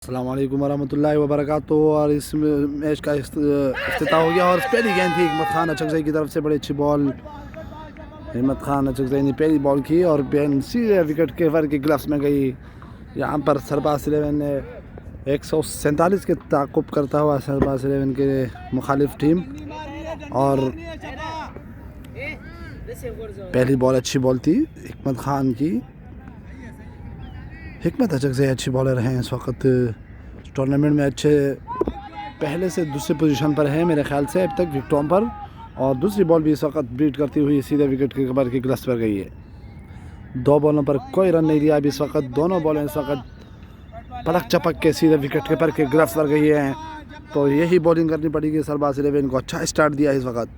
अस्सलाम वालेकुम वरहमतुल्लाहि वबरकातुहू। और इस मैच का इफ्तिताह हो गया और पहली गेंद थी हिम्मत खान अचकज़ई की तरफ से, बड़ी अच्छी बॉल हिम्मत खान अचकज़ई ने पहली बॉल की और गेंद सीधे विकेट कीपर के ग्लव्स में गई। यहाँ पर सरबाज 11 ने 147 के ताक़ुब करता हुआ सरबाज 11 के मुखालिफ टीम, और पहली बॉल अच्छी बॉल थी हिम्मत खान की। हिकमत अचकज़ई अच्छी बॉलर हैं, इस वक्त टूर्नामेंट में अच्छे पहले से दूसरी पोजीशन पर हैं मेरे ख्याल से अब तक विकेटों पर, और दूसरी बॉल भी इस वक्त बीट करती हुई सीधे विकेट के कीपर के ग्लव्स पर गई है। दो बॉलों पर कोई रन नहीं दिया अभी इस वक्त, दोनों बॉलें इस वक्त पलक चपक के सीधे विकेट कीपर के ग्लव्स पर गई हैं, तो यही बॉलिंग करनी पड़ेगी सरबाज 11 को। अच्छा स्टार्ट दिया इस वक्त,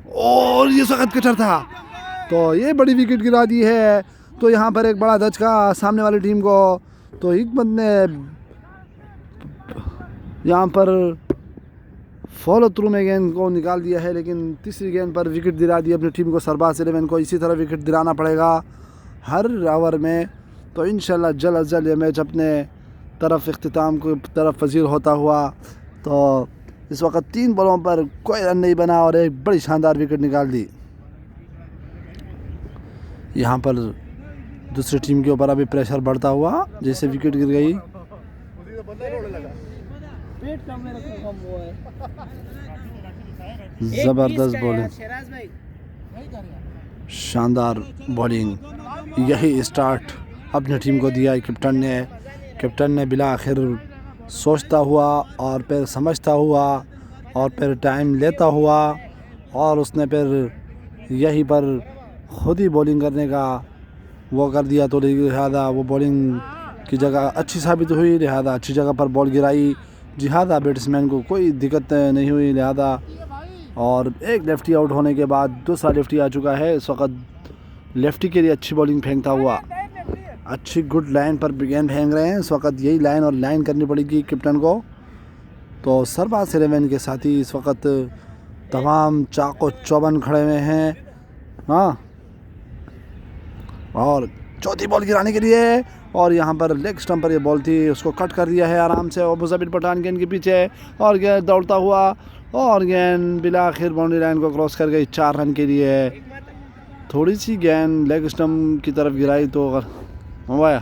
और इस वक्त कटर था तो ये बड़ी विकेट गिरा दी है, तो यहाँ पर एक बड़ा धचका सामने वाली टीम को। तो हिकमत ने यहाँ पर फॉलो थ्रू में गेंद को निकाल दिया है, लेकिन तीसरी गेंद पर विकेट दिला दी अपनी टीम को सरबाज 11 को। इसी तरह विकेट दिलाना पड़ेगा हर ओवर में, तो इंशाल्लाह जल्द अज जल्द ये मैच अपने तरफ इख्तिताम को तरफ पजीर होता हुआ। तो इस वक्त 3 बॉलों पर कोई रन नहीं बना और एक बड़ी शानदार विकेट निकाल दी। यहाँ पर दूसरी टीम के ऊपर अभी प्रेशर बढ़ता हुआ, जैसे विकेट गिर गई। ज़बरदस्त बॉलिंग, शानदार बॉलिंग, यही स्टार्ट अपनी टीम को दिया है कैप्टन ने बिला आखिर सोचता हुआ और फिर समझता हुआ और फिर टाइम लेता हुआ, और उसने फिर यहीं पर खुद ही बॉलिंग करने का वो कर दिया, तो लिहाजा वो बॉलिंग की जगह अच्छी साबित हुई, लिहाजा अच्छी जगह पर बॉल गिराई, लिहाजा बैट्समैन को कोई दिक्कत नहीं हुई लिहाजा। और एक लेफ्टी आउट होने के बाद दूसरा लेफ्टी आ चुका है, इस वक्त लेफ्टी के लिए अच्छी बॉलिंग फेंकता हुआ अच्छी गुड लाइन पर गेंद फेंक रहे हैं इस वक्त। यही लाइन और लाइन करनी पड़ेगी कैप्टन को। तो सरबाज 11 के साथी इस वक्त तमाम चाको चौबन खड़े हुए हैं। हाँ, और चौथी बॉल गिराने के लिए, और यहाँ पर लेग स्टंप पर ये बॉल थी, उसको कट कर दिया है आराम से। और मुज़फ़्फ़र पठान गेंद के पीछे और गेंद दौड़ता हुआ और गेंद बिला आखिर बाउंड्री लाइन को क्रॉस कर गई 4 रन के लिए। थोड़ी सी गेंद लेग स्टंप की तरफ गिराई तो वाया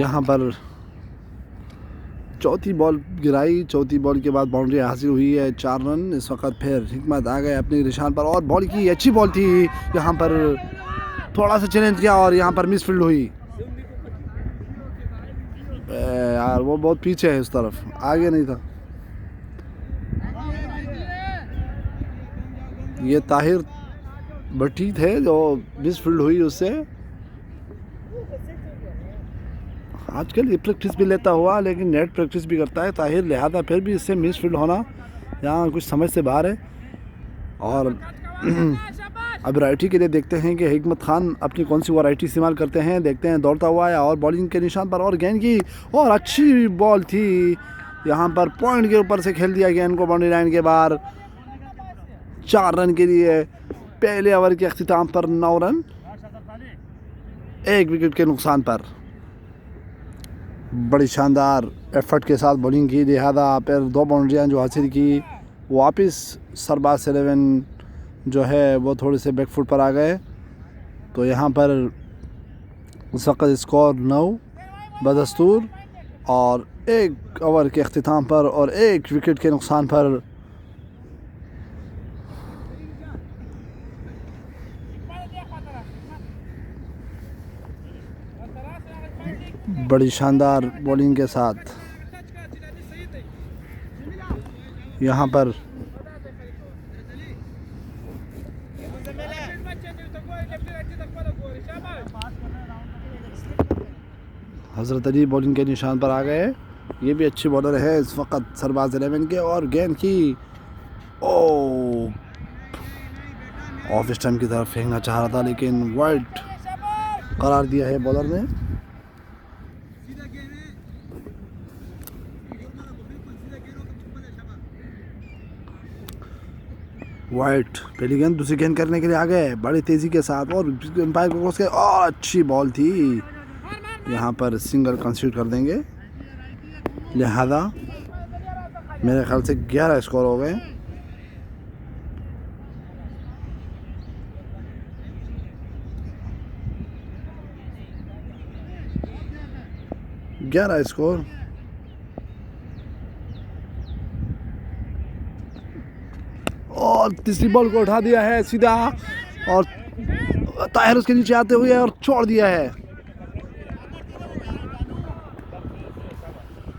यहाँ पर चौथी बॉल गिराई, चौथी बॉल के बाद बाउंड्री हासिल हुई है 4 रन। इस वक्त फिर हिकमत आ गए अपने निशान पर और बॉल की अच्छी बॉल थी, यहाँ पर थोड़ा सा चैलेंज किया और यहाँ पर मिस फील्ड हुई। यार वो बहुत पीछे है, उस तरफ आगे नहीं था। ये ताहिर भट्टी थे जो मिस फील्ड हुई उससे। आजकल ये प्रैक्टिस भी लेता हुआ, लेकिन नेट प्रैक्टिस भी करता है ताहिर, लिहाजा फिर भी इससे मिस फील्ड होना यहाँ कुछ समझ से बाहर है। और अब वैरायटी के लिए देखते हैं कि हिकमत खान अपनी कौन सी वैरायटी इस्तेमाल करते हैं। देखते हैं, दौड़ता हुआ आया और बॉलिंग के निशान पर और गेंद की, और अच्छी बॉल थी, यहाँ पर पॉइंट के ऊपर से खेल दिया गेंद को बाउंड्री लाइन के बाहर 4 रन के लिए। पहले ओवर के अख्तिताम पर 9 रन 1 विकेट के नुकसान पर बड़ी शानदार एफर्ट के साथ बॉलिंग की, लिहाजा फिर 2 बाउंड्रियाँ जो हासिल की। वापस सरबाज 11 जो है वो थोड़े से बैकफुट पर आ गए, तो यहाँ पर उस वक्त स्कोर 9 बदस्तूर, और 1 ओवर के अख्तिताम पर और 1 विकेट के नुकसान पर बड़ी शानदार बॉलिंग के साथ यहाँ पर हज़रत अली बॉलिंग के निशान पर आ गए। ये भी अच्छी बॉलर है इस वक्त सरबाज 11 के, और गेंद की ऑफ स्टंप की तरफ फेंकना चाह रहा था, लेकिन वाइड करार दिया है बॉलर ने। वाइट पहली गेंद दूसरी गेंद करने के लिए आ गए बड़ी तेज़ी के साथ और एम्पायर को क्रॉस किया और अच्छी बॉल थी। यहाँ पर सिंगल कंसीडर कर देंगे, लिहाजा मेरे ख्याल से 11 स्कोर हो गए। ग्यारह स्कोर। और तीसरी बॉल को उठा दिया है सीधा और ताहिर उसके नीचे आते हुए और छोड़ दिया है।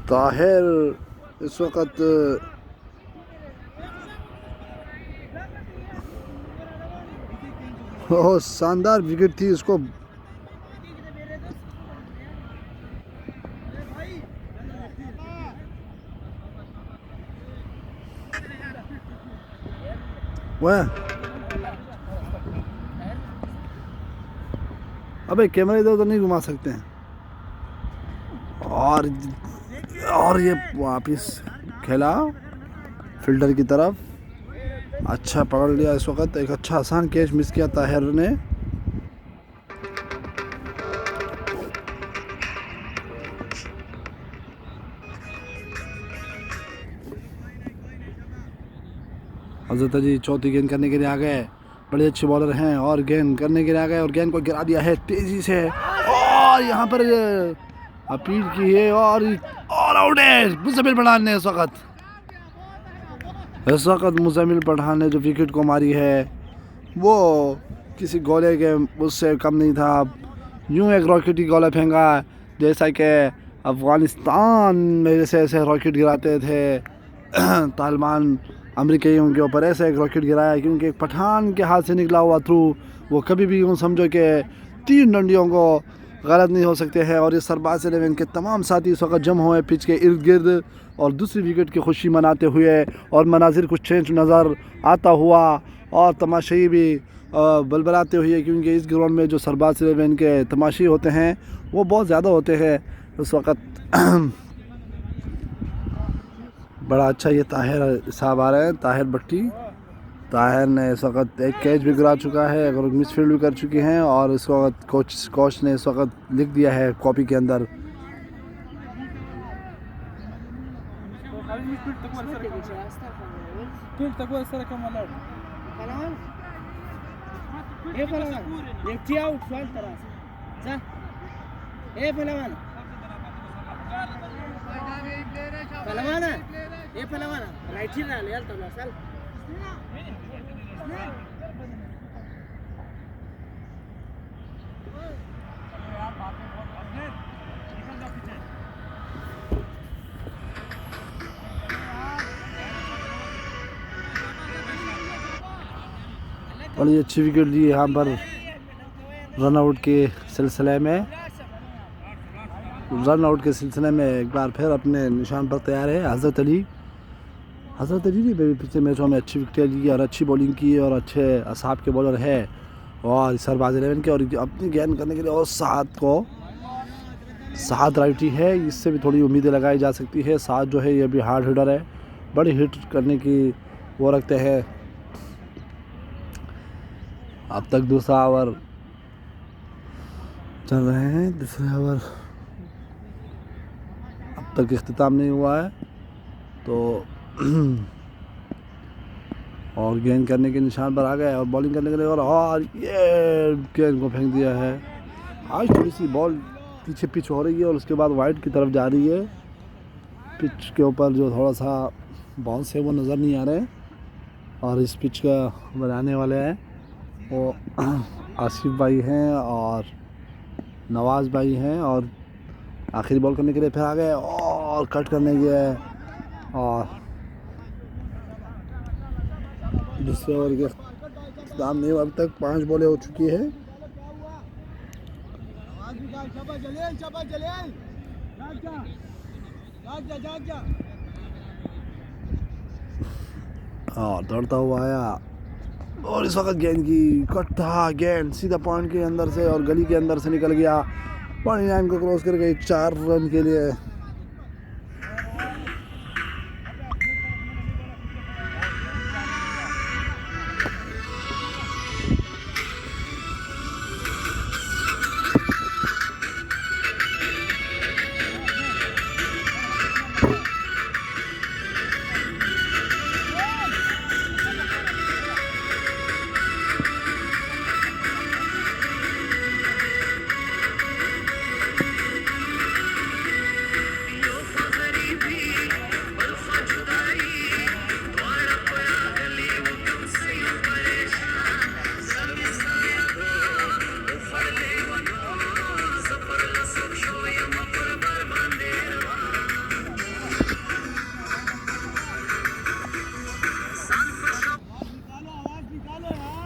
ताहिर इस वक्त शानदार विकेट थी इसको। वह अबे कैमरा इधर उधर नहीं घुमा सकते हैं। और ये वापिस खेला फील्डर की तरफ, अच्छा पकड़ लिया इस वक्त। एक अच्छा आसान कैच मिस किया ताहिर ने। हजरत अली चौथी गेंद करने के लिए आ गए, बड़े अच्छे बॉलर हैं और गेंद करने के लिए आ गए और गेंद को गिरा दिया है तेजी से और यहाँ पर अपील की है और आउट है मुज़म्मिल पठान ने। इस वक्त मुज़म्मिल पठान ने जो विकेट को मारी है वो किसी गोले के उससे कम नहीं था। यूँ एक रॉकेट ही गोला फेंका जैसा कि अफ़गानिस्तान में जैसे ऐसे रॉकेट गिराते थे तालिबान अमरीकियों के ऊपर, ऐसे एक रॉकेट गिराया क्योंकि एक पठान के हाथ से निकला हुआ थ्रू वो कभी भी यूँ समझो कि 3 डंडियों को गलत नहीं हो सकते हैं। और ये सरबाज 11 के तमाम साथी इस वक्त जम हुए पिच के इर्द गिर्द और दूसरी विकेट की खुशी मनाते हुए और मनाजिर कुछ चेंज नज़र आता हुआ और तमाशाई भी बलबलाते हुए, क्योंकि इस ग्राउंड में जो सरबाज 11 के तमाशी होते हैं वो बहुत ज़्यादा होते हैं इस वक्त। बड़ा अच्छा ये ताहिर साहब आ रहे हैं, ताहिर भट्टी। ताहिर ने इस वक्त एक कैच भी गिरा चुका है और मिसफील्ड भी कर चुके हैं और इस वक्त कोच ने इस वक्त लिख दिया है कॉपी के अंदर। बड़ी अच्छी विकेट ली यहाँ पर रन आउट के सिलसिले में। एक बार फिर अपने निशान पर तैयार है हज़रत अली ने पिछले मैचों में अच्छी विकेट ली और अच्छी बॉलिंग की और अच्छे असाब के बॉलर है और सरबाज 11 के और अपनी गेंद करने के लिए और सात राइटी है, इससे भी थोड़ी उम्मीदें लगाई जा सकती है। सात जो है ये भी हार्ड हिटर है, बड़ी हिट करने की वो रखते हैं। अब तक दूसरा ओवर चल रहे हैं, दूसरे ओवर अब तक इख्तिताम नहीं हुआ है तो और गेंद करने के निशान पर आ गए और बॉलिंग करने के लिए और ये गेंद को फेंक दिया है। आज थोड़ी सी बॉल पीछे पिच हो रही है और उसके बाद वाइड की तरफ जा रही है। पिच के ऊपर जो थोड़ा सा बाउंस है वो नज़र नहीं आ रहे और इस पिच का बनाने वाले हैं वो आसिफ भाई हैं और नवाज़ भाई हैं और आखिरी बॉल करने के लिए फिर आ गए और कट करने गए और दूसरे ओवर के इख्तिताम नहीं हुआ। अब तक 5 बॉलें हो चुकी है। और दौड़ता हुआ आया और इस वक्त गेंद की कट था, गेंद सीधा पॉइंट के अंदर से और गली के अंदर से निकल गया बाउंड्री लाइन को क्रॉस कर गई 4 रन के लिए।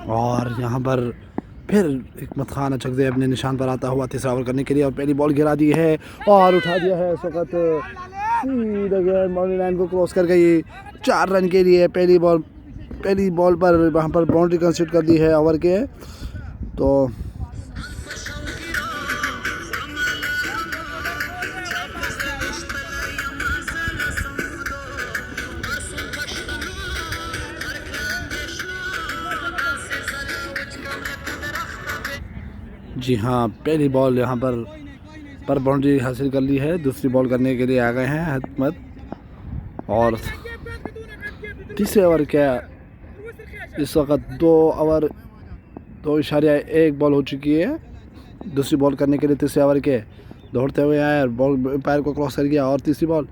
और यहाँ पर फिर हिकमत खान अचकदे अपने निशान पर आता हुआ तीसरा ओवर करने के लिए और पहली बॉल गिरा दी है और उठा दिया है इस वक्त सीधा बाउंड्री लाइन को क्रॉस कर गई 4 रन के लिए। पहली बॉल पर वहाँ पर बाउंड्री कंसीड कर दी है ओवर के। तो जी हाँ, पहली बॉल यहाँ पर बाउंड्री हासिल कर ली है। दूसरी बॉल करने के लिए आ गए हैं हिकमत और तीसरे ओवर के इस वक्त 2.1 बॉल हो चुकी है। दूसरी बॉल करने के लिए तीसरे ओवर के दौड़ते हुए आए और बॉल एम्पायर को क्रॉस कर गया और तीसरी बॉल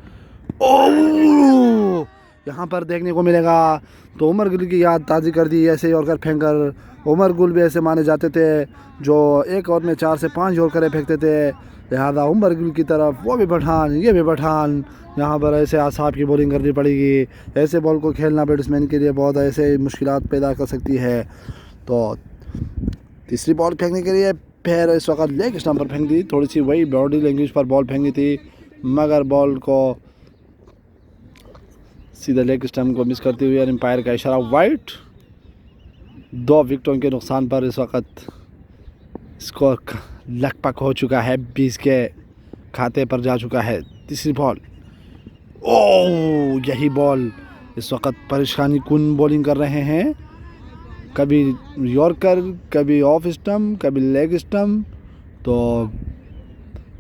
यहाँ पर देखने को मिलेगा। तो उमर गुल की याद ताज़ी कर दी। ऐसे यॉर्कर फेंकर उमर गुल भी ऐसे माने जाते थे जो एक ओवर में 4 से 5 यॉर्कर फेंकते थे। लिहाजा उमर गुल की तरफ वो भी पठान ये भी पठान। यहाँ पर ऐसे आसाब की बॉलिंग करनी पड़ेगी। ऐसे बॉल को खेलना बैट्समैन के लिए बहुत ऐसे मुश्किलात पैदा कर सकती है। तो तीसरी बॉल फेंकने के लिए फिर इस वक्त लेग स्टंप पर फेंक दी। थोड़ी सी वही बॉडी लैंग्वेज पर बॉल फेंकी थी मगर बॉल को सीधा लेग स्टंप को मिस करते हुए एम्पायर का इशारा वाइड। 2 विकेटों के नुकसान पर इस वक्त स्कोर लगभग हो चुका है 20 के खाते पर जा चुका है। तीसरी बॉल यही बॉल इस वक्त परेशानी कुन बॉलिंग कर रहे हैं। कभी यॉर्कर कभी ऑफ स्टंप कभी लेग स्टंप। तो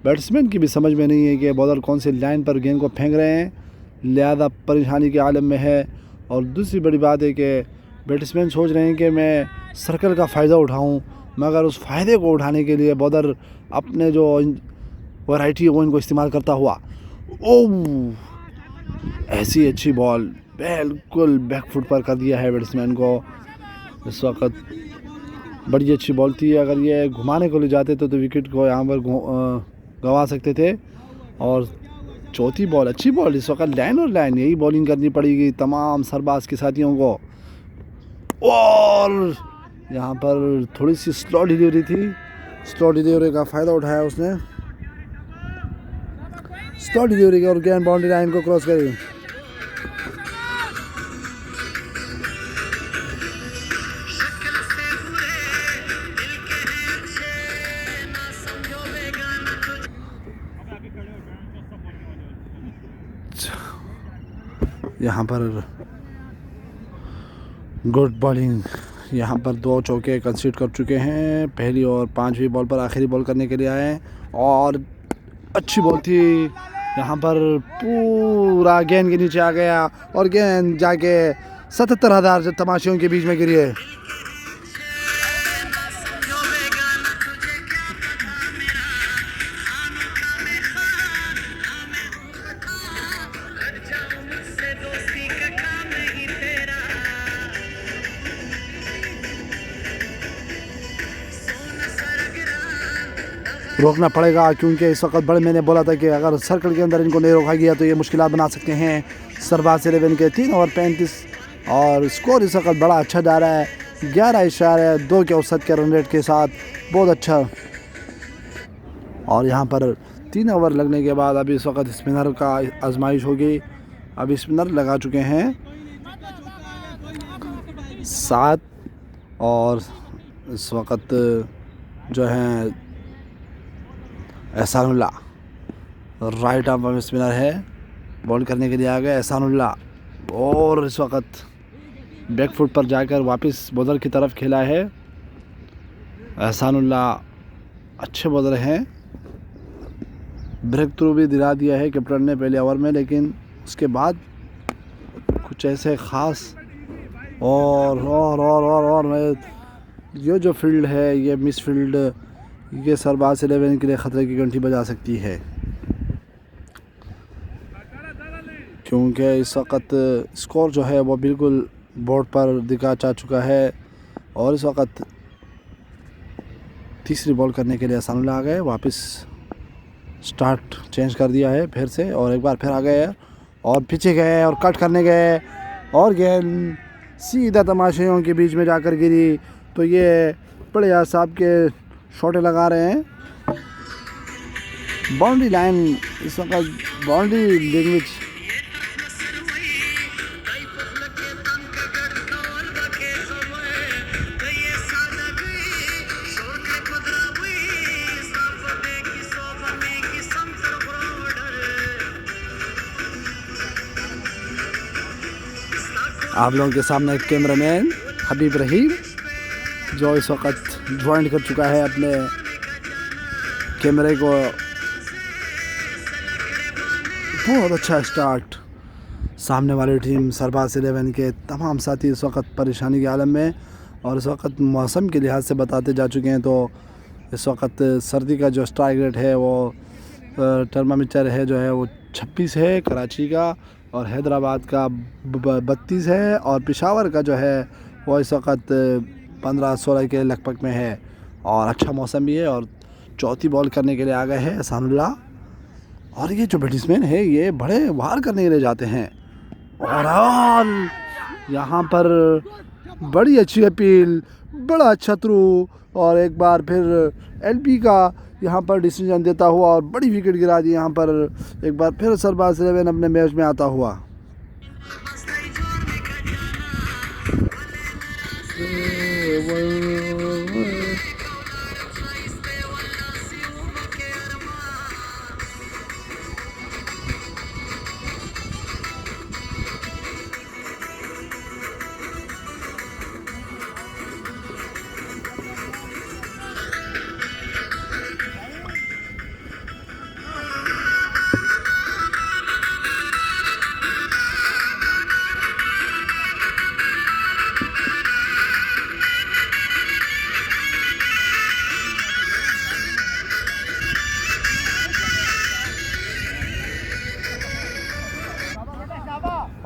बैट्समैन की भी समझ में नहीं है कि बॉलर कौन सी लाइन पर गेंद को फेंक रहे हैं। लिहाजा परेशानी के आलम में है। और दूसरी बड़ी बात है कि बैट्समैन सोच रहे हैं कि मैं सर्कल का फ़ायदा उठाऊं मगर उस फ़ायदे को उठाने के लिए बॉलर अपने जो वैरायटी है वो इनको इस्तेमाल करता हुआ ऐसी अच्छी बॉल बिल्कुल बैकफुट पर कर दिया है बैट्समैन को। इस वक्त बड़ी अच्छी बॉल थी। अगर ये घुमाने को ले जाते तो विकेट को यहाँ पर गंवा सकते थे। और चौथी बॉल अच्छी बॉल इस वक्त लाइन और लाइन यही बॉलिंग करनी पड़ेगी तमाम सरबाज के साथियों को। और यहाँ पर थोड़ी सी स्लो डिलीवरी थी। स्लो डिलीवरी का फ़ायदा उठाया उसने। स्लो डिलीवरी और गेंद बाउंड्री लाइन को क्रॉस करी। यहाँ पर गुड बॉलिंग। यहाँ पर 2 चौके कंसीड कर चुके हैं। पहली और 5वीं बॉल पर आखिरी बॉल करने के लिए आए और अच्छी बॉल थी। यहाँ पर पूरा गेंद के नीचे आ गया और गेंद जाके 77,000 तमाशियों के बीच में गिरी है। रोकना पड़ेगा क्योंकि इस वक्त बड़े मैंने बोला था कि अगर सर्कल के अंदर इनको नहीं रोका गया तो ये मुश्किलात बना सकते हैं। सरबाज 11 के 3 ओवर 35 और स्कोर इस वक्त बड़ा अच्छा जा रहा है 11.2 के औसत के रन रेट के साथ बहुत अच्छा। और यहाँ पर 3 ओवर लगने के बाद अभी इस वक्त स्पिनर का आजमाइश होगी। अभी स्पिनर लगा चुके हैं 7 और इस वक्त जो है एहसानुल्लाह राइट आर्म स्पिनर है, बॉल करने के लिए आ गए एहसानुल्लाह और इस वक्त बैक फुट पर जाकर वापस बॉलर की तरफ खेला है। एहसानुल्लाह अच्छे बॉलर हैं, ब्रेक थ्रू भी दिला दिया है कैप्टन ने पहले ओवर में, लेकिन उसके बाद कुछ ऐसे ख़ास और ये जो फील्ड है ये मिस फील्ड, ये सरबाज 11 के लिए ख़तरे की घंटी बजा सकती है, क्योंकि इस वक्त स्कोर जो है वो बिल्कुल बोर्ड पर दिखा जा चुका है। और इस वक्त तीसरी बॉल करने के लिए एहसानुल्लाह आ गए, वापस स्टार्ट चेंज कर दिया है फिर से, और एक बार फिर आ गए और पीछे गए और कट करने गए और गेंद सीधा तमाशाइयों के बीच में जाकर गिरी। तो ये बड़े साहब के शॉटे लगा रहे हैं। बाउंड्री लाइन इस वक्त बाउंड्री लैंग्वेज आप लोगों के सामने एक कैमरामैन हबीब रहीम जो इस वक्त ज्वाइन कर चुका है अपने कैमरे को। बहुत अच्छा स्टार्ट, सामने वाली टीम सरबाज 11 के तमाम साथी इस वक्त परेशानी के आलम में, और इस वक्त मौसम के लिहाज से बताते जा चुके हैं। तो इस वक्त सर्दी का जो स्ट्राइक रेट है वो थर्मामीटर है जो है वो 26 है कराची का, और हैदराबाद का 32 है, और पेशावर का जो है वो इस वक्त 15-16 के लगभग में है, और अच्छा मौसम भी है। और चौथी बॉल करने के लिए आ गए हैं एहसानुल्लाह, और ये जो बैट्समैन है ये बड़े वार करने के लिए जाते हैं, और यहाँ पर बड़ी अच्छी अपील, बड़ा अच्छा थ्रू, और एक बार फिर एलबी का यहाँ पर डिसीजन देता हुआ और बड़ी विकेट गिरा दी यहाँ पर एक बार फिर सरबाज 11 अपने मैच में आता हुआ।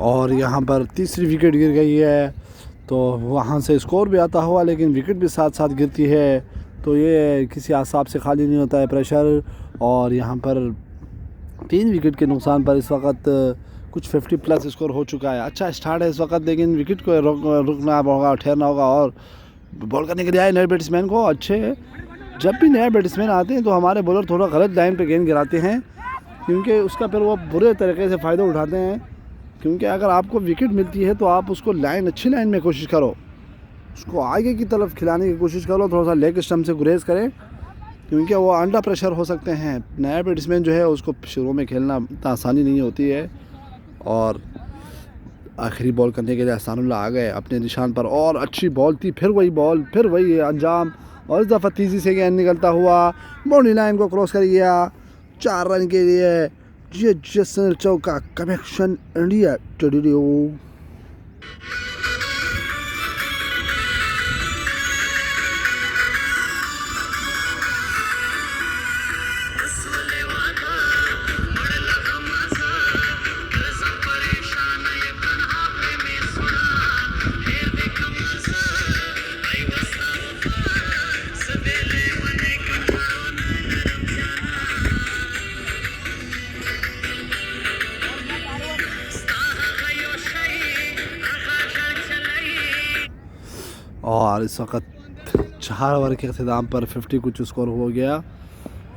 और यहाँ पर तीसरी विकेट गिर गई है, तो वहाँ से स्कोर भी आता हुआ लेकिन विकेट भी साथ साथ गिरती है, तो ये किसी आसाब से खाली नहीं होता है प्रेशर। और यहाँ पर 3 विकेट के नुकसान पर इस वक्त कुछ 50 प्लस स्कोर हो चुका है। अच्छा स्टार्ट है इस वक्त, लेकिन विकेट को रुकना होगा, ठहरना होगा, और बॉल करने के लिए आए नए बैट्समैन को। अच्छे जब भी नए बैट्समैन आते हैं तो हमारे बॉलर थोड़ा गलत लाइन पे गेंद गिराते हैं, क्योंकि उसका फिर वो बुरे तरीके से फ़ायदा उठाते हैं। क्योंकि अगर आपको विकेट मिलती है तो आप उसको अच्छी लाइन में कोशिश करो, उसको आगे की तरफ खिलाने की कोशिश करो, थोड़ा सा लेग स्टम्प से गुरेज करें, क्योंकि वो अंडर प्रेशर हो सकते हैं। नया बैट्समैन जो है उसको शुरू में खेलना इतना आसानी नहीं होती है। और आखिरी बॉल करने के लिए एहसानुल्लाह आ गए अपने निशान पर, और अच्छी बॉल थी, फिर वही बॉल, फिर वही अंजाम, और इस दफ़ा तेज़ी से गेंद निकलता हुआ बाउंड्री लाइन को क्रॉस कर गया 4 रन के लिए। ये जैसन चौका कनेक्शन इंडिया टेडियो। और इस वक्त 4 ओवर के अख्ताम पर 50 कुछ स्कोर हो गया।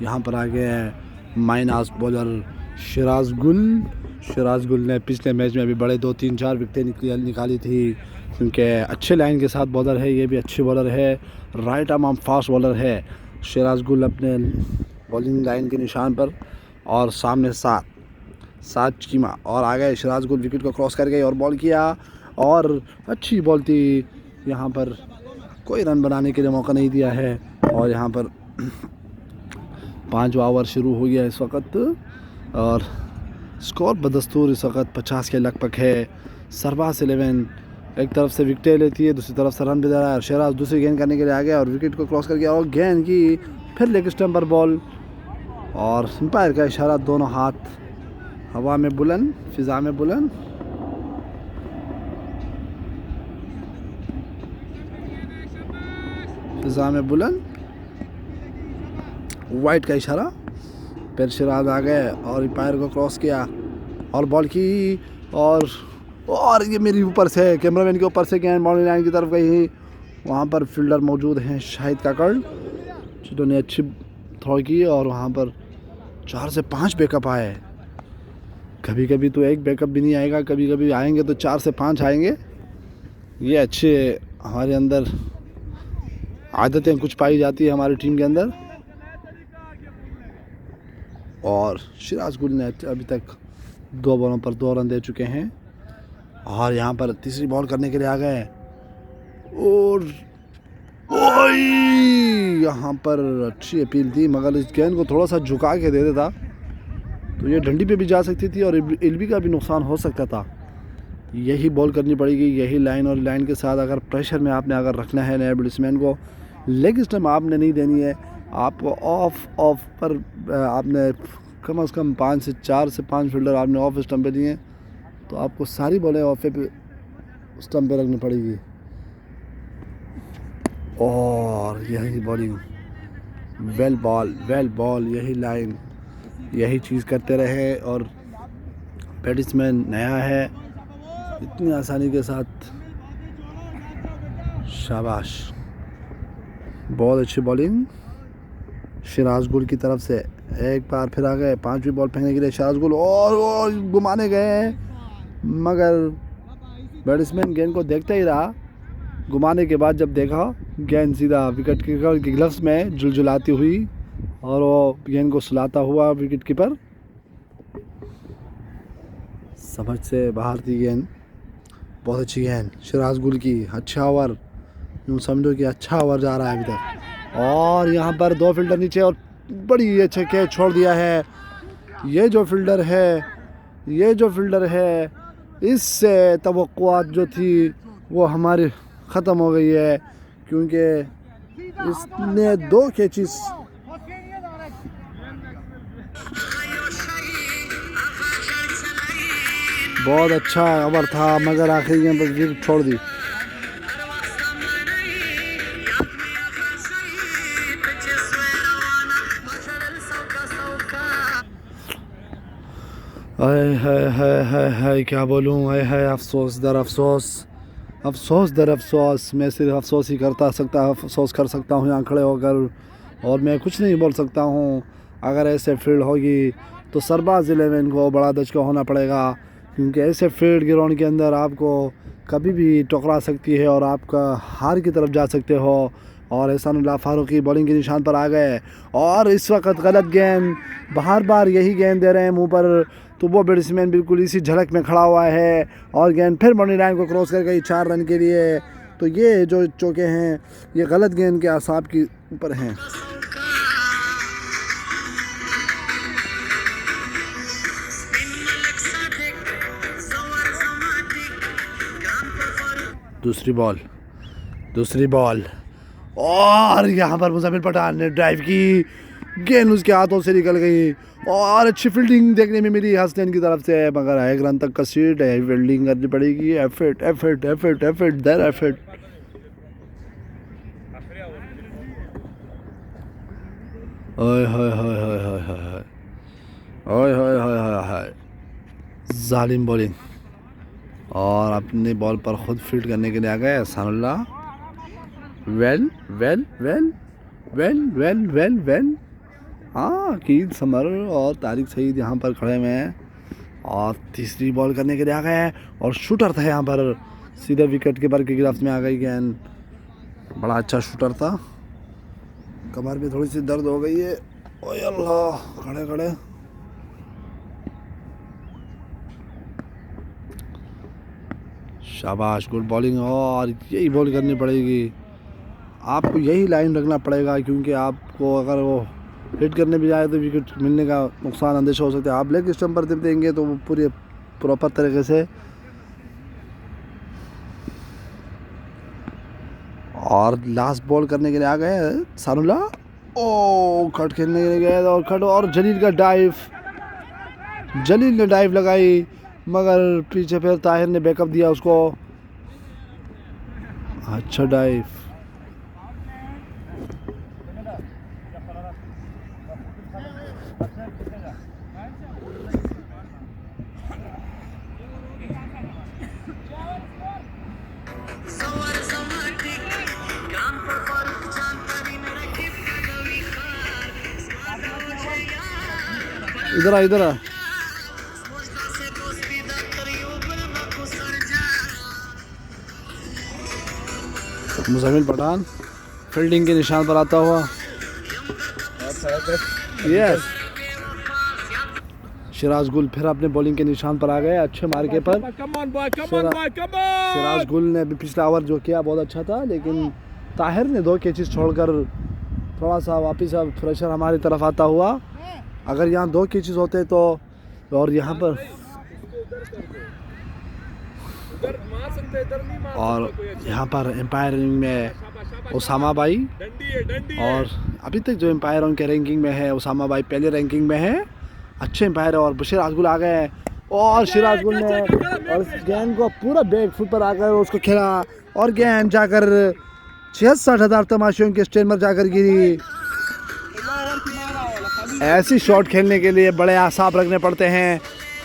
यहाँ पर आ गए माइनास बॉलर शिराज गुल ने पिछले मैच में भी बड़े 2-3-4 विकेटें निकाली थी, क्योंकि अच्छे लाइन के साथ बॉलर है, ये भी अच्छे बॉलर है, राइट आर्म फास्ट बॉलर है। शिराज गुल अपने बॉलिंग लाइन के निशान पर, और सामने 7 चीमा, और आ गए सिराज गुल, विकेट को क्रॉस कर गए और बॉल किया, और अच्छी बॉल थी। यहाँ पर कोई रन बनाने के लिए मौका नहीं दिया है, और यहाँ पर 5वां ओवर शुरू हो गया इस वक्त, और स्कोर बदस्तूर इस वक्त 50 के लगभग है। सरबाज 11 एक तरफ से विकेटें लेती है, दूसरी तरफ से रन भी दे रहा है, और शहराज दूसरी गेंद करने के लिए आ गया और विकेट को क्रॉस कर गया, और गेंद की फिर लेग स्टंप पर बॉल, और एम्पायर का इशारा, दोनों हाथ हवा में बुलंद, फिजा में बुलंद, फिजा में बुलंद, वाइट का इशारा। फिर सिराज आ गए और एम्पायर को क्रॉस किया और बॉल की, और ये मेरी ऊपर से, कैमरामैन के ऊपर से गेंद बाउंड्री लाइन की तरफ गई। वहाँ पर फील्डर मौजूद हैं शाहिद काकड़, जिन्होंने अच्छी थ्रो की, और वहाँ पर 4 से 5 बैकअप आए। कभी कभी तो एक बैकअप भी नहीं आएगा, कभी कभी आएंगे तो 4 से 5 आएंगे। ये अच्छे हमारे अंदर आदतें कुछ पाई जाती है हमारी टीम के अंदर। और सिराज गुल ने अभी तक 2 बॉलों पर 2 रन दे चुके हैं, और यहाँ पर तीसरी बॉल करने के लिए आ गए, और यहाँ पर अच्छी अपील थी, मगर इस गेंद को थोड़ा सा झुका के दे देता तो ये डंडी पे भी जा सकती थी और एलबी का भी नुकसान हो सकता था। यही बॉल करनी पड़ेगी, यही लाइन, और लाइन के साथ अगर प्रेशर में आपने अगर रखना है नए बैट्समैन को, लेग स्टंप आपने नहीं देनी है, आपको ऑफ पर आपने कम से कम 4 से 5 फील्डर आपने ऑफ स्टंप पे दिए, तो आपको सारी बॉलें ऑफ पे स्टंप पे रखनी पड़ेगी। और यही बॉलिंग, वेल बॉल, यही लाइन, यही चीज़ करते रहे। और बैट्समैन नया है, इतनी आसानी के साथ, शाबाश, बहुत अच्छी बॉलिंग सिराज गुल की तरफ से। एक बार फिर आ गए 5वीं बॉल फेंकने के लिए सिराज गुल, और घुमाने गए, मगर बैट्समैन गेंद को देखते ही रहा। घुमाने के बाद जब देखा, गेंद सीधा विकेट कीपर के ग्लव्स में झुलझुलाती हुई, और वो गेंद को सुलाता हुआ विकेट कीपर समझ से बाहर थी गेंद। बहुत अच्छी गेंद सिराज गुल की, अच्छा ओवर, यूँ समझो कि अच्छा ओवर जा रहा है अभी तक। और यहाँ पर 2 फील्डर नीचे, और बड़ी अच्छे कैच छोड़ दिया है। ये जो फील्डर है इससे तवक्कुआत जो थी वो हमारी ख़त्म हो गई है, क्योंकि इसने 2 कैचेस, बहुत अच्छा ओवर था, मगर आखिरी गेंद पर विकेट छोड़ दी। हाय क्या बोलूँ, हाय अफसोस दर अफसोस। मैं सिर्फ अफसोस कर सकता हूँ यहाँ खड़े होकर, और मैं कुछ नहीं बोल सकता हूँ। अगर ऐसे फील्ड होगी तो सरबाज 11 को बड़ा दचका होना पड़ेगा, क्योंकि ऐसे फील्ड ग्राउंड के अंदर आपको कभी भी टकरा सकती है और आपका हार की तरफ जा सकते हो। और एहसानुल्लाह फारूकी बॉलिंग के निशान पर आ गए, और इस वक्त गलत गेंद, बार यही गेंद दे रहे हैं मुंह पर, तो वो बैट्समैन बिल्कुल इसी झलक में खड़ा हुआ है, और गेंद फिर बाउंड्री लाइन को क्रॉस कर गई 4 रन के लिए। तो ये जो चौके हैं ये गलत गेंद के आसाब के ऊपर हैं। दूसरी बॉल, और यहाँ पर मुज़म्मिल पठान ने ड्राइव की, गेंद उसके हाथों से निकल गई, और अच्छी फील्डिंग देखने में मिली हसनैन की तरफ से, मगर 1 रन तक का सीट है, फील्डिंग करनी पड़ेगी। एफर्ट। ओए जालिम बॉलिंग, और अपनी बॉल पर ख़ुद फील्ड करने के लिए आ गए एहसानुल्लाह। वेल। हाँ, अकीद समर और तारिक सईद यहाँ पर खड़े हुए हैं, और तीसरी बॉल करने के लिए आ गए, और शूटर था यहाँ पर, सीधे विकेट कीपर के गिरफ्त में आ गई गेंद। बड़ा अच्छा शूटर था, कमर में थोड़ी सी दर्द हो गई है, ओए अल्लाह, खड़े खड़े। शाबाश, गुड बॉलिंग। और यही बॉल करनी पड़ेगी आपको, यही लाइन रखना पड़ेगा, क्योंकि आपको अगर वो हिट करने भी जाए तो विकेट मिलने का नुकसान अंदेशा हो सकता है। आप लेग स्टंप पर देंगे तो वो पूरे प्रॉपर तरीके से। और लास्ट बॉल करने के लिए आ गए सानुल्ला। ओ कट खेलने के लिए गए और कट, और जलील का डाइव, जलील ने डाइव लगाई, मगर पीछे फिर ताहिर ने बैकअप दिया उसको। अच्छा डाइव। इधर आ, इधर आ। मुज़म्मिल पठान फील्डिंग के निशान पर आता हुआ। यस, सिराज गुल फिर अपने बॉलिंग के निशान पर आ गए, अच्छे मार्के पर। सिराज गुल ने भी पिछला ओवर जो किया बहुत अच्छा था, लेकिन ताहिर ने 2 कैचेस छोड़कर थोड़ा सा वापस अब प्रेशर हमारी तरफ आता हुआ। अगर यहाँ 2 कैचेस होते तो, और यहाँ पर एम्पायरिंग में उसामा भाई, और अभी तक जो एम्पायर के रैंकिंग में है, उसामा भाई पहले रैंकिंग में है, अच्छे एम्पायर। और सिराज गुल आ गए, और सिराज गुल ने और गेंद को पूरा बैक फुट पर आकर उसको खेला, और गेंद जाकर 66,000 तमाशियों के स्टैंड पर जाकर गिरी। ऐसी शॉट खेलने के लिए बड़े आसाब रखने पड़ते हैं,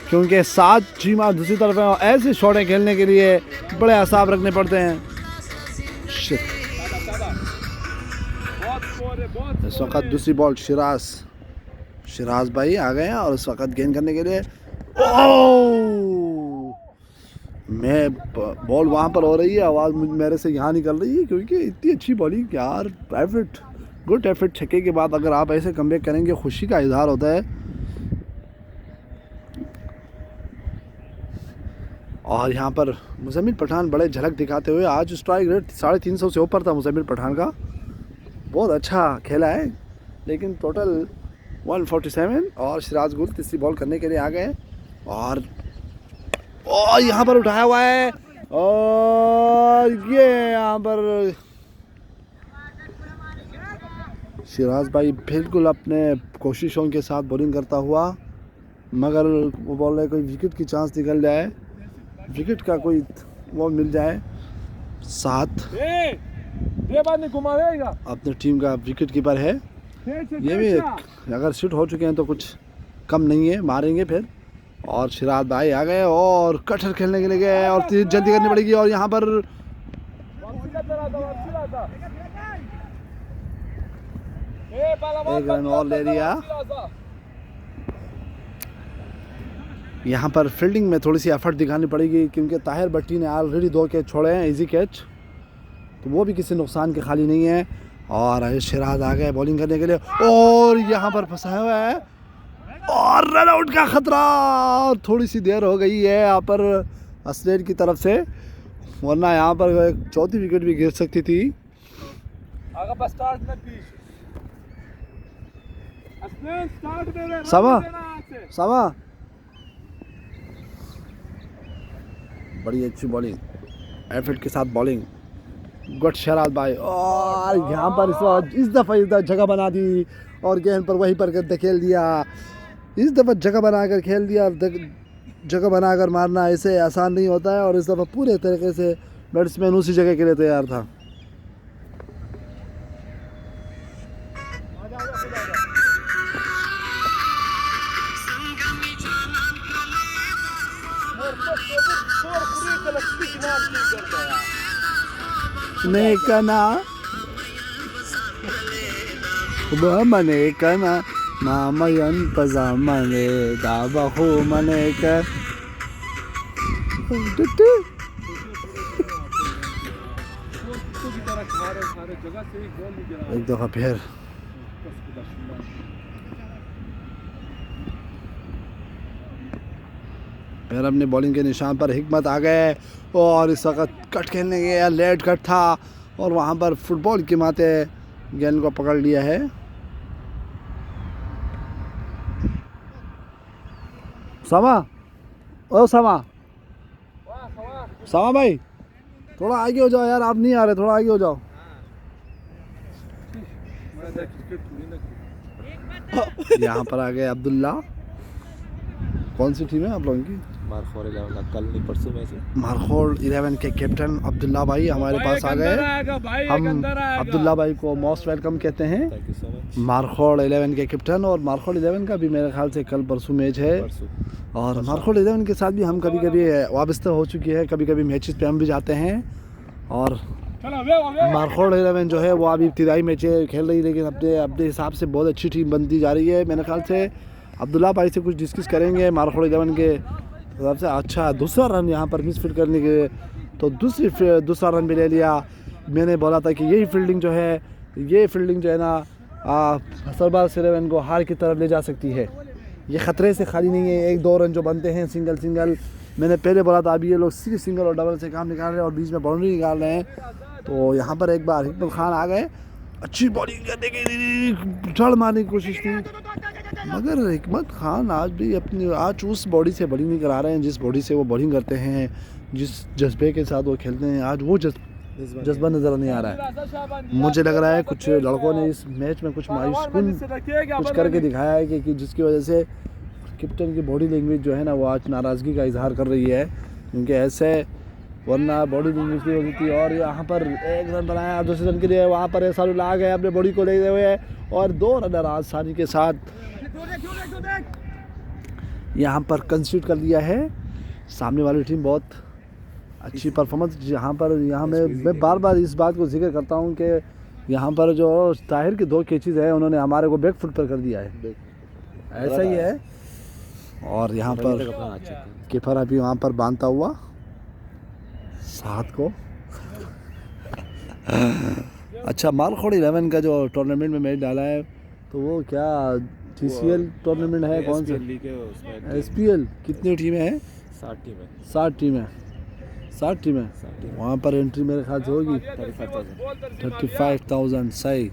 क्योंकि 7 चीमा दूसरी तरफ है, और ऐसी शॉटें खेलने के लिए बड़े आसाब रखने पड़ते हैं। इस वक्त दूसरी बॉल सिराज भाई आ गए हैं, और इस वक्त गेंद करने के लिए मैं बॉल वहाँ पर हो रही है, आवाज़ मेरे से यहाँ निकल रही है, क्योंकि इतनी अच्छी बॉलिंग यार। गुड एफर्ट, छक्के के बाद अगर आप ऐसे कमबैक करेंगे, खुशी का इजहार होता है। और यहाँ पर मुज़म्मिल पठान बड़े झलक दिखाते हुए, आज स्ट्राइक रेट 350 से ऊपर था मुज़म्मिल पठान का, बहुत अच्छा खेला है, लेकिन टोटल 147। और सिराज गुल तीसरी बॉल करने के लिए आ गए, और यहाँ पर उठाया हुआ है, और ये यहाँ पर सिराज भाई बिल्कुल अपने कोशिशों के साथ बॉलिंग करता हुआ, मगर वो बोल रहे कोई विकेट की चांस निकल जाए, विकेट का कोई वो मिल जाए साथ। अपनी टीम का विकेट कीपर है, ये भी अगर शूट हो चुके हैं तो कुछ कम नहीं है, मारेंगे फिर। और सिराज भाई आ गए, और कटर खेलने के लिए गए, और तीर जल्दी करनी पड़ेगी, और यहाँ पर एक रन और ले लिया। यहाँ पर फील्डिंग में थोड़ी सी एफर्ट दिखानी पड़ेगी, क्योंकि ताहिर भट्टी ने ऑलरेडी 2 कैच छोड़े हैं, इजी कैच, तो वो भी किसी नुकसान के खाली नहीं है। और सिराज आ गए बॉलिंग करने के लिए, और यहाँ पर फंसाया हुआ है, और रन आउट का खतरा। थोड़ी सी देर हो गई है यहाँ पर असलेर की तरफ से, वरना यहाँ पर 4थी विकेट भी गिर सकती थी। समा बड़ी अच्छी बॉलिंग, एफर्ट के साथ बॉलिंग, गुड सिराज भाई। और यहाँ पर इस दफ़ा जगह बना दी, और गेंद पर वहीं पर धकेल दिया। इस दफ़ा जगह बनाकर खेल दिया, जगह बनाकर मारना ऐसे आसान नहीं होता है, और इस दफ़ा पूरे तरीके से बैट्समैन उसी जगह के लिए तैयार था। मने कना नामयन पजा मने दाबहु मने का एक दफ़ा फिर फिर अपनी बॉलिंग के निशान पर हिकमत आ गए और इस वक्त कट खेलने गया, लेट कट था और वहाँ पर फुटबॉल की माते गेंद को पकड़ लिया है। सामा, ओ सामा, सामा भाई थोड़ा आगे हो जाओ यार, आप नहीं आ रहे, थोड़ा आगे हो जाओ। यहाँ पर आ गए अब्दुल्ला। कौन सी टीम है आप लोगों की? मारखोर 11 कल नहीं परसों मैच है। मारखोर 11 के कैप्टन अब्दुल्ला भाई हमारे पास आ गए। हम अब्दुल्ला भाई को मोस्ट वेलकम कहते हैं। Thank you so much. Markhor 11 के कैप्टन, और मारखोड़ 11 का भी मेरे ख्याल से कल परसों मैच है। और मारखोड़ 11 के साथ भी हम कभी कभी वाबस्ता हो चुके हैं, कभी कभी मैचेस पे हम भी जाते हैं। और मारखोड़ 11 जो है वो अभी इब्तिदाई मैच खेल रही है, लेकिन अपने अपने हिसाब से बहुत अच्छी टीम बनती जा रही है। मेरे ख्याल से अब्दुल्ला भाई से कुछ डिस्कस करेंगे मारखोड़ 11 के हिसाब से। अच्छा, दूसरा रन यहाँ पर मिस फील्ड करने के, तो दूसरा रन भी ले लिया। मैंने बोला था कि यही फील्डिंग जो है, ये फील्डिंग जो है ना सरबाज 11 को हार की तरफ ले जा सकती है। ये ख़तरे से खाली नहीं है। 1-2 रन जो बनते हैं सिंगल, मैंने पहले बोला था, अभी ये लोग सिर्फ सिंगल और डबल से काम निकाल रहे हैं और बीच में बाउंड्री निकाल रहे हैं। तो यहाँ पर एक बार हिकमत खान आ गए, अच्छी बॉलिंग करने की जड़ मारने की कोशिश की, मगर हिकमत खान आज भी आज उस बॉडी से बॉलिंग नहीं करा रहे हैं जिस बॉडी से वो बॉलिंग करते हैं, जिस जज्बे के साथ वो खेलते हैं। आज वो जज्बा नज़र नहीं आ रहा है। मुझे लग रहा है कुछ लड़कों ने इस मैच में कुछ मायूसकुन कुछ करके दिखाया है कि जिसकी वजह से कैप्टन की बॉडी लैंग्वेज जो है ना वो आज नाराज़गी का इजहार कर रही है, क्योंकि ऐसे वरना बॉडी लैंग्वेज की होती थी। और यहाँ पर 1 रन बनाया दूसरे रन के लिए, वहाँ पर एहसानुल आ गए अपने बॉडी को लेते हुए और 2 रनर आसानी के साथ यहाँ पर कंसीड कर लिया है। सामने वाली टीम बहुत अच्छी परफॉर्मेंस यहाँ मैं बार बार इस बात को जिक्र करता हूँ कि यहाँ पर जो ताहिर के 2 कैचेज है उन्होंने हमारे को बैक फुट पर कर दिया है, ऐसा ही है। और यहाँ पर कीपर अभी वहाँ पर बांधता हुआ साथ को। अच्छा, मारखोड़ 11 का जो टूर्नामेंट में मैच डाला है तो वो क्या TCL टूर्नामेंट है? कौन सा? SPL। कितनी टीमें हैं? 60 टीमें। 60 टीमें। वहाँ पर एंट्री मेरे ख्याल से होगी 35,000। सही।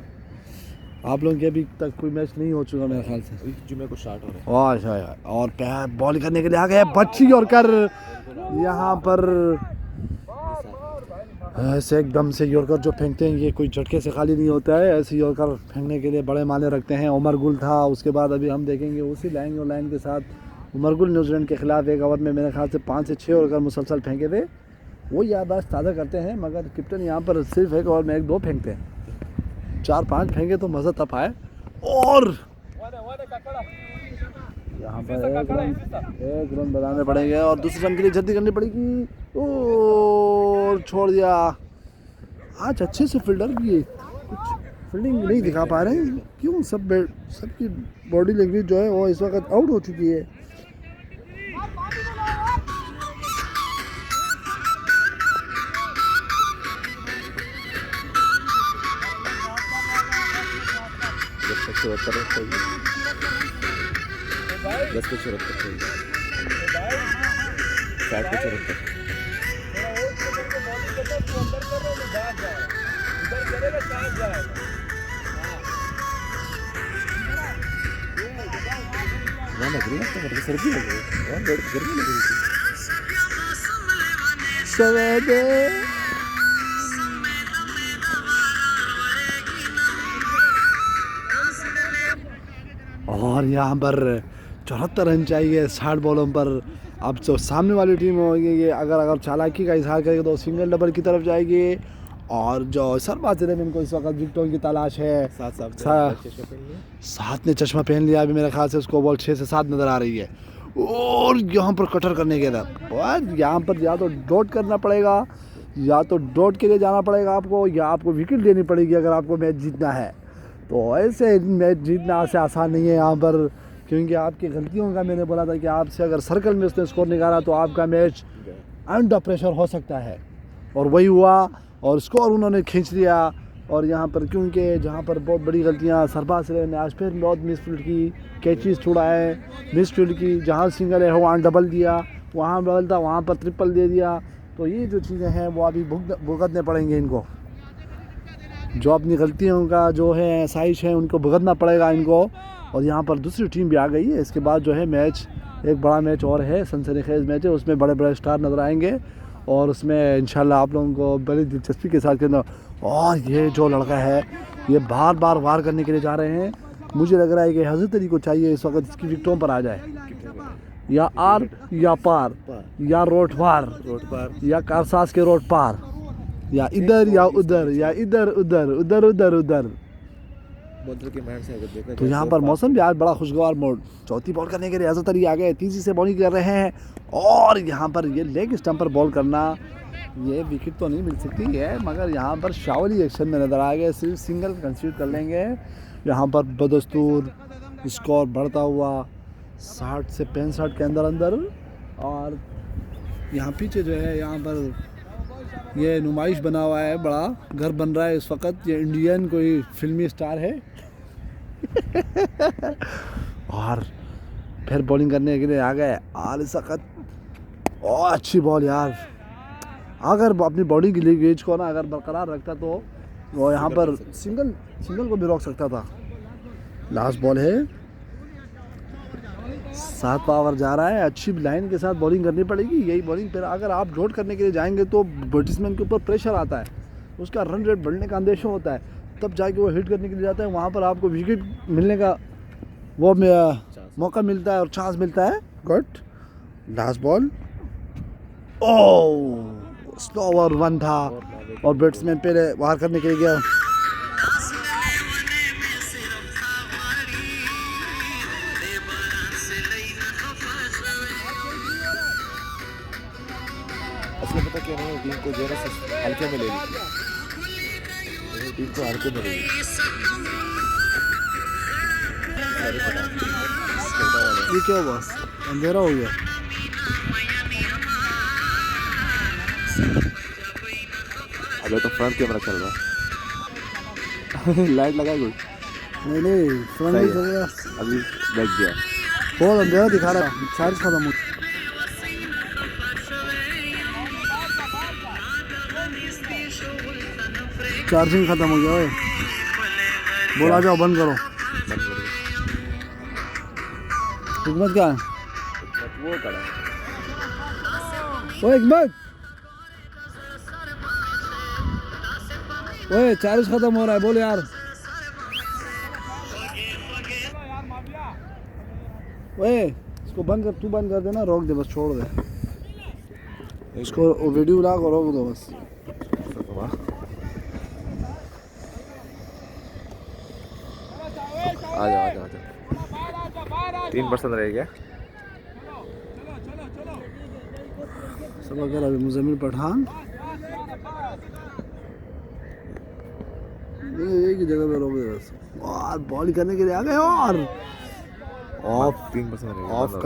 आप लोगों के अभी तक कोई मैच नहीं हो चुका मेरे ख्याल से। जुमे को स्टार्ट हो रहा है। और बॉल करने के लिए आ गए बच्ची और कर यहाँ पर ऐसे एकदम से यॉर्कर जो फेंकते हैं ये कोई झटके से खाली नहीं होता है। ऐसे यॉर्कर फेंकने के लिए बड़े माने रखते हैं। उमर गुल था, उसके बाद अभी हम देखेंगे उसी लाइन के साथ उमर गुल न्यूजीलैंड के खिलाफ 1 ओवर में मेरे ख्याल से 5 से 6 यॉर्कर मुसलसल फेंके थे। वो याददाश्त ताज़ा करते हैं, मगर कैप्टन यहाँ पर सिर्फ 1 ओवर में 1-2 फेंकते हैं। 4-5 फेंके तो मज़ा तब आए। और यहाँ पर 1 रन बनाने पड़ेंगे और दूसरे रन के लिए जल्दी करनी पड़ेगी और छोड़ दिया। आज अच्छे से फील्डर भी है, कुछ फील्डिंग नहीं दिखा पा रहे हैं। क्यों? सबकी बॉडी लैंग्वेज जो है वो इस वक्त आउट हो चुकी है। सर्दी लग रही है, गर्मी लग रही थी। और यहाँ पर 74 रन चाहिए 60 बॉलों पर। अब जो सामने वाली टीम होगी ये अगर चालाकी का इजहार करेगी तो सिंगल डबल की तरफ जाएगी। और जो सरबाज 11 को इस वक्त विकेटों की तलाश है। साथ ने चश्मा पहन लिया। अभी मेरे ख्याल से उसको बॉल 6 से 7 नज़र आ रही है। और यहाँ पर कटर करने के लिए और यहाँ पर या तो डॉट करना पड़ेगा, या तो डॉट के लिए जाना पड़ेगा आपको, या आपको विकेट लेनी पड़ेगी अगर आपको मैच जीतना है। तो ऐसे मैच जीतना ऐसे आसान नहीं है यहाँ पर, क्योंकि आपकी गलतियों का मैंने बोला था कि आपसे अगर सर्कल में उसने स्कोर निकाला तो आपका मैच अंडर प्रेशर हो सकता है। और वही हुआ और स्कोर उन्होंने खींच लिया। और यहाँ पर क्योंकि जहाँ पर बहुत बड़ी गलतियाँ सरबाज ने आज फिर बहुत मिसफील्ड की, कैचेस छुड़ाए, मिसफील्ड की, जहाँ सिंगल है वहाँ डबल दिया, वहाँ डबल था, वहाँ पर ट्रिपल दे दिया। तो ये जो चीज़ें हैं वो अभी भुगतने पड़ेंगे इनको। जो अपनी गलतियों का जो है साजिश है उनको भुगतना पड़ेगा इनको। और यहाँ पर दूसरी टीम भी आ गई है। इसके बाद जो है मैच, एक बड़ा मैच और है, सनसनीखेज मैच है, उसमें बड़े बड़े स्टार नज़र आएंगे और उसमें इंशाल्लाह आप लोगों को बड़ी दिलचस्पी के साथ खेलना। और ये जो लड़का है ये बार बार वार करने के लिए जा रहे हैं। मुझे लग रहा है कि हज़रत अली को चाहिए इस वक्त इसकी विकेटों पर आ जाए, या आर या पार, या रोड पार या कारसाज के रोड पार, या इधर या उधर, या इधर उधर, उधर उधर उधर। बॉलर के माइंड से अगर देखा तो यहाँ पर मौसम भी आज बड़ा खुशगवार मोड। चौथी बॉल करने के लिए हज़रत अली आ गए, तीसरी से बॉलिंग कर रहे हैं। और यहाँ पर ये लेग स्टंप पर बॉल करना, ये विकेट तो नहीं मिल सकती है, मगर यहाँ पर शावली एक्शन में नज़र आ गए। सिर्फ सिंगल कंसीडर कर लेंगे। यहाँ पर बदस्तूर स्कोर बढ़ता हुआ 60 से 65 के अंदर। और यहाँ पीछे जो है यहाँ पर ये नुमाइश बना हुआ है, बड़ा घर बन रहा है इस वक्त। ये इंडियन कोई फिल्मी स्टार है। और फिर बॉलिंग करने के लिए आ गए आल सख्त। और अच्छी बॉल यार, अगर वो अपनी बॉडी की लीकेज को ना अगर बरकरार रखता तो वो यहाँ पर सिंगल को भी रोक सकता था। लास्ट बॉल है, 7 पावर जा रहा है। अच्छी लाइन के साथ बॉलिंग करनी पड़ेगी। यही बॉलिंग फिर अगर आप जोड़ करने के लिए जाएंगे तो बैट्समैन के ऊपर प्रेशर आता है, उसका रन रेट बढ़ने का अंदेशा होता है, तब जाके वो हिट करने के लिए जाता है। वहाँ पर आपको विकेट मिलने का वो मौका मिलता है और चांस मिलता है। Good last ball. Oh slow over 1 था और बैट्समैन पहले वार करने के लिए गया। असली पता क्या नहीं, टीम को जो है ना हल्के में ले ली, टीम को हल्के में ले ली। ये क्या हुआ, अंधेरा हो गया। अबे तो फ्रंट कैमरा चल रहा है। लाइट लगा कुछ नहीं फ्रंट नहीं चल रहा, अभी बैठ गया। बहुत अंधेरा दिखा रहा है। चार्ज खत्म हो, चार्जिंग खत्म हो गया। बोल आ जाओ, बंद करो। हिकमत क्या है? वो करा ओए हिकमत, ओए चार्ज खत्म हो रहा है, बोल यार। ओए इसको बंद कर, तू बंद कर देना, रोक दे बस, छोड़ दे इसको, वीडियो ला को रोक दो बस। आ जाओ 3% रह गया। सब अगर अभी मुजम्मिल पठान एक ही जगह पे रोक दे बस। और बॉल करने के लिए आ गए और ऑफ 3% रह गया। ऑफ